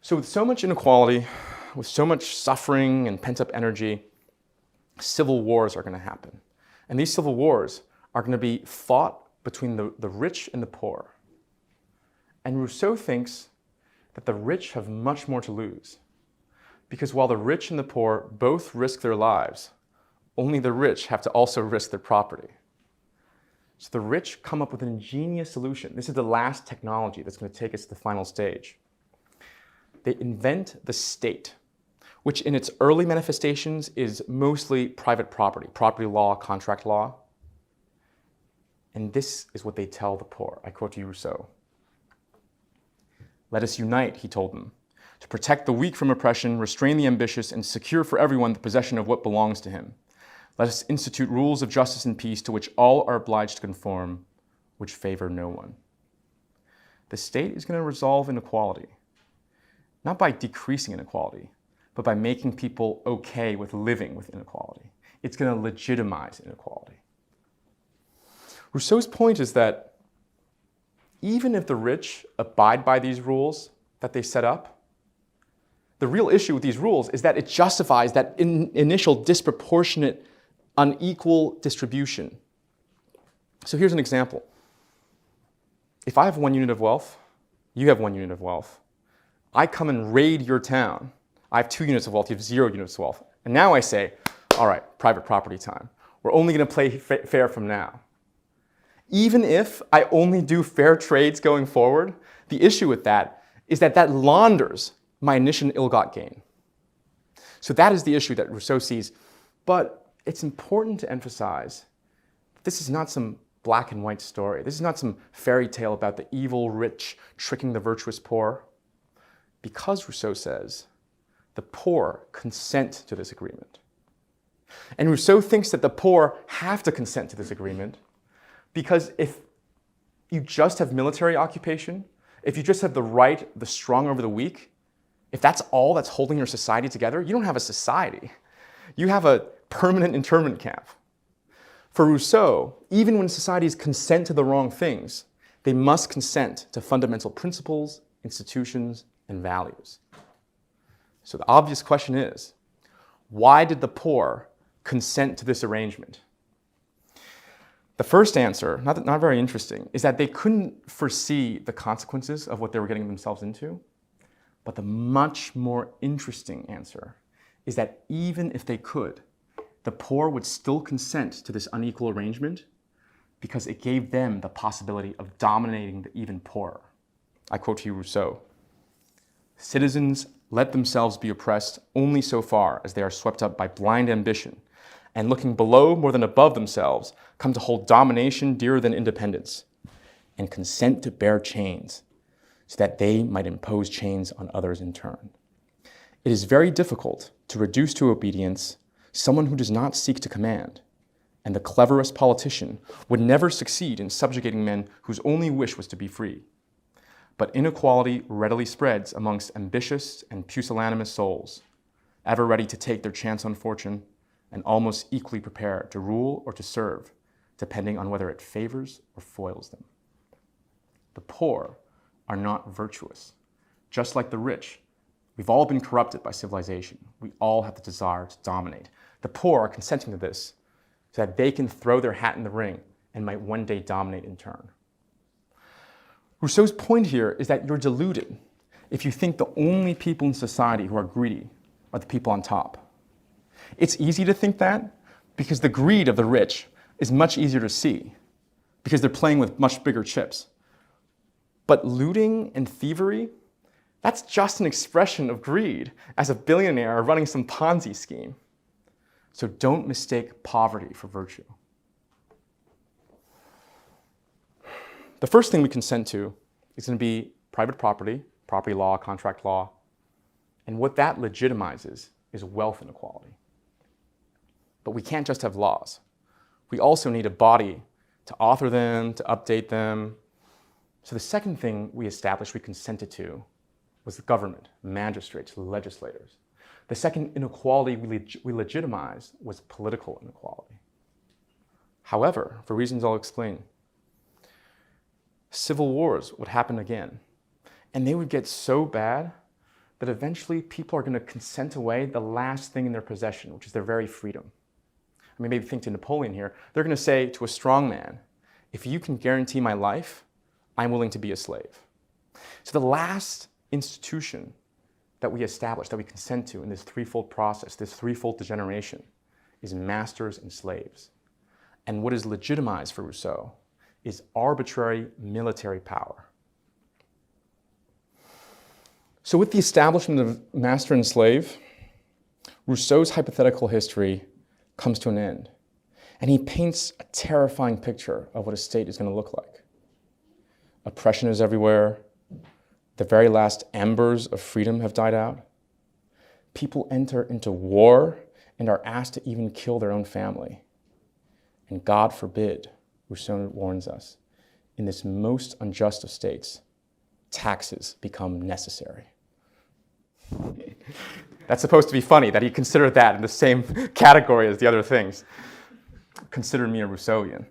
So with so much inequality, with so much suffering and pent-up energy, civil wars are going to happen. And these civil wars are going to be fought between the rich and the poor. And Rousseau thinks that the rich have much more to lose. Because while the rich and the poor both risk their lives, only the rich have to also risk their property. So the rich come up with an ingenious solution. This is the last technology that's going to take us to the final stage. They invent the state, which in its early manifestations is mostly private property law, contract law. And this is what they tell the poor. I quote you Rousseau. "Let us unite," he told them, "to protect the weak from oppression, restrain the ambitious, and secure for everyone the possession of what belongs to him. Let us institute rules of justice and peace to which all are obliged to conform, which favor no one." The state is going to resolve inequality, not by decreasing inequality, but by making people okay with living with inequality. It's going to legitimize inequality. Rousseau's point is that even if the rich abide by these rules that they set up, the real issue with these rules is that it justifies that initial disproportionate, unequal distribution. So here's an example. If I have 1 unit of wealth, you have 1 unit of wealth, I come and raid your town. I have 2 units of wealth, you have 0 units of wealth. And now I say, all right, private property time. We're only going to play fair from now. Even if I only do fair trades going forward, the issue with that is that that launders my initial ill-got gain. So that is the issue that Rousseau sees. But it's important to emphasize this is not some black and white story. This is not some fairy tale about the evil rich tricking the virtuous poor. Because Rousseau says the poor consent to this agreement. And Rousseau thinks that the poor have to consent to this agreement because if you just have military occupation, if you just have the right, the strong over the weak, if that's all that's holding your society together, you don't have a society. You have a permanent internment camp. For Rousseau, even when societies consent to the wrong things, they must consent to fundamental principles, institutions, and values. So the obvious question is, why did the poor consent to this arrangement? The first answer, not very interesting, is that they couldn't foresee the consequences of what they were getting themselves into. But the much more interesting answer is that even if they could, the poor would still consent to this unequal arrangement because it gave them the possibility of dominating the even poorer. I quote to you Rousseau, "Citizens let themselves be oppressed only so far as they are swept up by blind ambition, and looking below more than above themselves, come to hold domination dearer than independence, and consent to bear chains, so that they might impose chains on others in turn. It is very difficult to reduce to obedience someone who does not seek to command, and the cleverest politician would never succeed in subjugating men whose only wish was to be free. But inequality readily spreads amongst ambitious and pusillanimous souls, ever ready to take their chance on fortune, and almost equally prepared to rule or to serve, depending on whether it favors or foils them. The poor are not virtuous. Just like the rich, we've all been corrupted by civilization. We all have the desire to dominate. The poor are consenting to this so that they can throw their hat in the ring and might one day dominate in turn. Rousseau's point here is that you're deluded if you think the only people in society who are greedy are the people on top. It's easy to think that because the greed of the rich is much easier to see because they're playing with much bigger chips. But looting and thievery, that's just an expression of greed as a billionaire running some Ponzi scheme. So don't mistake poverty for virtue. The first thing we consent to is going to be private property law, contract law. And what that legitimizes is wealth inequality. But we can't just have laws. We also need a body to author them, to update them. So the second thing we established we consented to was the government, magistrates, legislators. The second inequality we legitimized was political inequality. However, for reasons I'll explain, civil wars would happen again. And they would get so bad that eventually people are going to consent away the last thing in their possession, which is their very freedom. I mean, maybe think to Napoleon here. They're going to say to a strong man, if you can guarantee my life, I'm willing to be a slave. So the last institution that we establish, that we consent to in this threefold process, this threefold degeneration, is masters and slaves. And what is legitimized for Rousseau is arbitrary military power. So with the establishment of master and slave, Rousseau's hypothetical history comes to an end. And he paints a terrifying picture of what a state is going to look like. Oppression is everywhere. The very last embers of freedom have died out. People enter into war and are asked to even kill their own family. And God forbid, Rousseau warns us, in this most unjust of states, taxes become necessary. That's supposed to be funny, that he considered that in the same category as the other things. Consider me a Rousseauian.